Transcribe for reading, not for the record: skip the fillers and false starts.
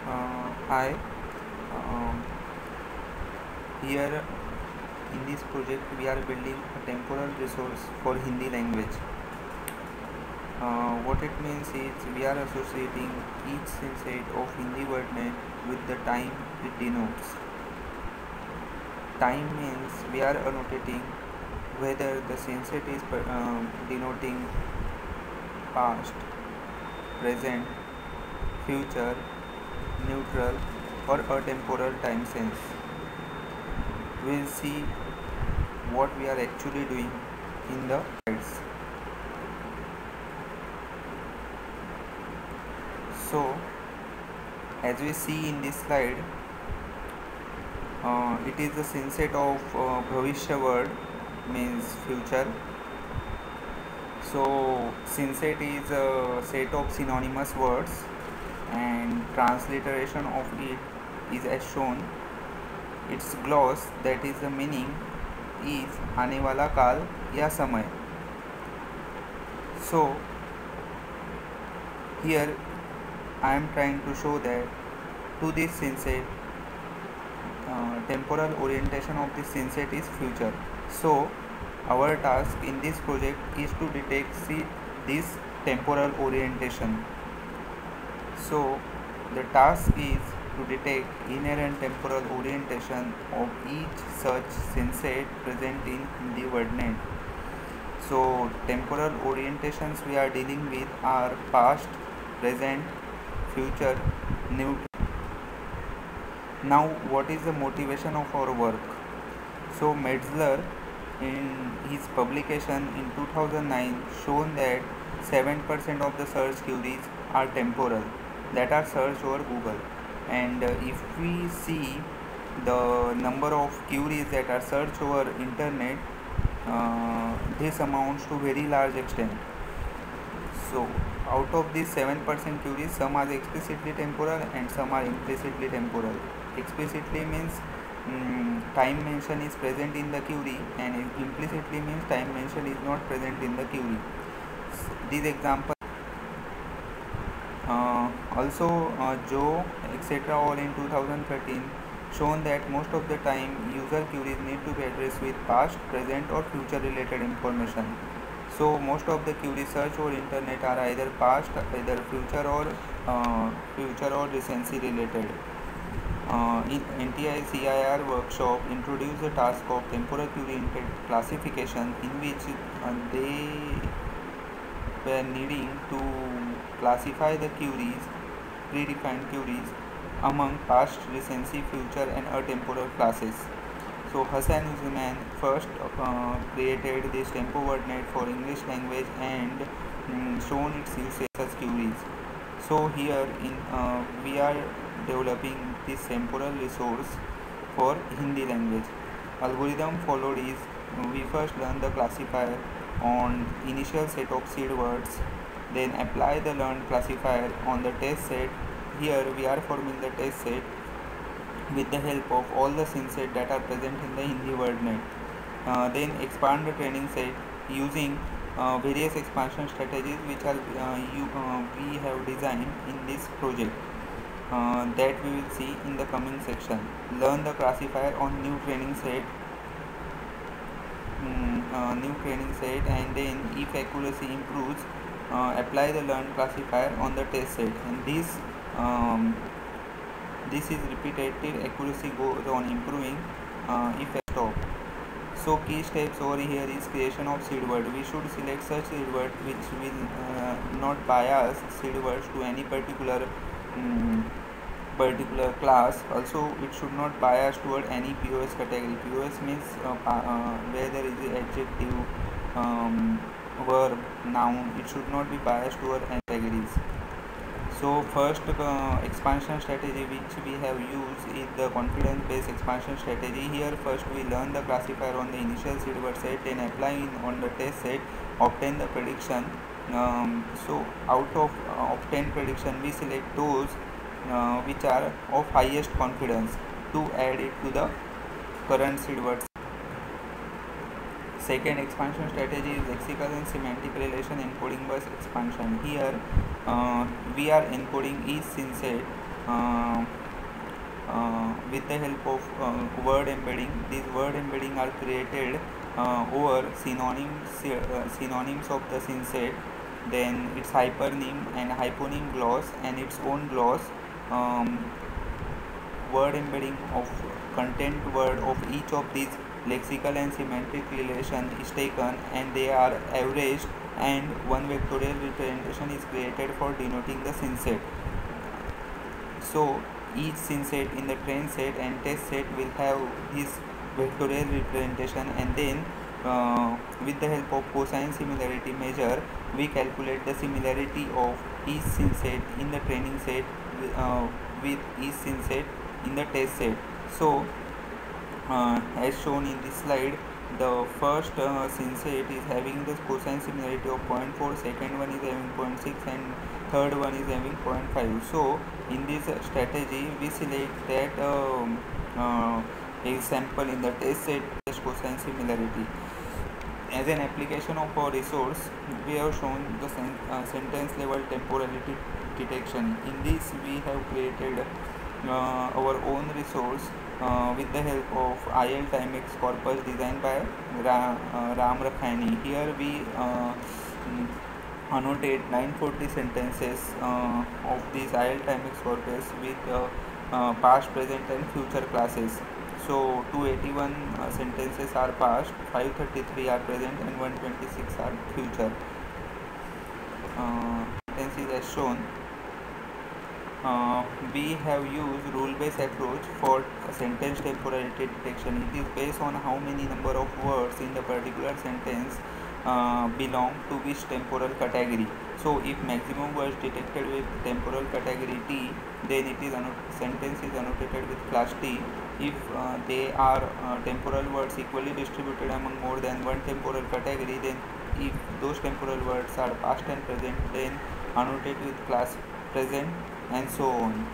Hi, um, here in this project we are building a temporal resource for Hindi language. What it means is we are associating each syncet of Hindi wordnet with the time it denotes. Time means we are annotating whether the syncet is denoting past, present, future, neutral, or atemporal time sense. We'll see what we are actually doing in the slides. So, as we see in this slide, it is the syncet of Bhavishya word means future. So, syncet is a set of synonymous words and transliteration of it is as shown. Its gloss, that is the meaning, is आने वाला काल या समय. So here I am trying to show that to this syncet, temporal orientation of this syncet is future. So our task in this project is to detect this temporal orientation. So the task is to detect inherent temporal orientation of each such syncet present in the wordnet. So temporal orientations we are dealing with are past, present, future, neutral. Now what is the motivation of our work? So Metzler in his publication in 2009 shown that 7% of the search queries are temporal, that are searched over Google, and if we see the number of queries that are searched over internet, this amounts to very large extent. So out of these 7% queries, some are explicitly temporal and some are implicitly temporal. Explicitly means time mention is present in the query, and implicitly means time mention is not present in the query. These examples also Joe etc. all in 2013 shown that most of the time user queries need to be addressed with past, present or future related information. So most of the queries search over internet are either past, either future or recency related. In NTI CIR workshop introduced the task of temporal query classification, in which they were needing to classify the queries, predefined queries, among past, recency, future and atemporal classes. So Hassan Uzman first created this tempo wordnet for English language and shown its usage as queries. So here we are developing this temporal resource for Hindi language. Algorithm followed is we first learn the classifier on initial set of seed words, then apply the learned classifier on the test set. Here we are forming the test set with the help of all the syncet that are present in the Hindi wordnet. Then expand the training set using various expansion strategies which are we have designed in this project, that we will see in the coming section. Learn the classifier on new training set, and then if accuracy improves, apply the learned classifier on the test set, and this is repetitive. Accuracy goes on improving if I stop. So key steps over here is creation of seed word. We should select such seed word which will not bias seed words to any particular class. Also it should not bias toward any POS category. POS means where there is the adjective, verb, noun. It should not be biased toward any categories. So first expansion strategy which we have used is the confidence based expansion strategy. Here first we learn the classifier on the initial seed word set, then apply on the test set, obtain the prediction. So out of obtained prediction we select those which are of highest confidence to add it to the current seed word. Second expansion strategy is lexical and semantic relation encoding bus expansion. Here we are encoding each syncet uh, with the help of word embedding. These word embedding are created over synonyms of the synset, then its hypernym and hyponym gloss and its own gloss. um, Word embedding of content word of each of these lexical and semantic relation is taken and they are averaged, and one vectorial representation is created for denoting the synset. So each scene set in the train set and test set will have this vectorial representation, and then with the help of cosine similarity measure we calculate the similarity of each scene set in the training set with each scene set in the test set. So as shown in this slide, the first scene set is having the cosine similarity of 0.4, second one is having zero point 0.6, and third one is having 0.5. So in this strategy we select that a sample in the test set just cosine similarity. As an application of our resource, we have shown the sentence level temporality detection. In this we have created our own resource with the help of IL timex corpus designed by Ram Rakhani. Here we annotate 940 sentences of these IL timex corpus with past, present and future classes. So 281 sentences are past, 533 are present and 126 are future. Sentences as shown. We have used rule-based approach for sentence temporality detection. It is based on how many number of words in the particular sentence belong to which temporal category. So if maximum words detected with temporal category T, then it is sentence is annotated with class T. If they are temporal words equally distributed among more than one temporal category, then if those temporal words are past and present, then annotate with class present, and so on.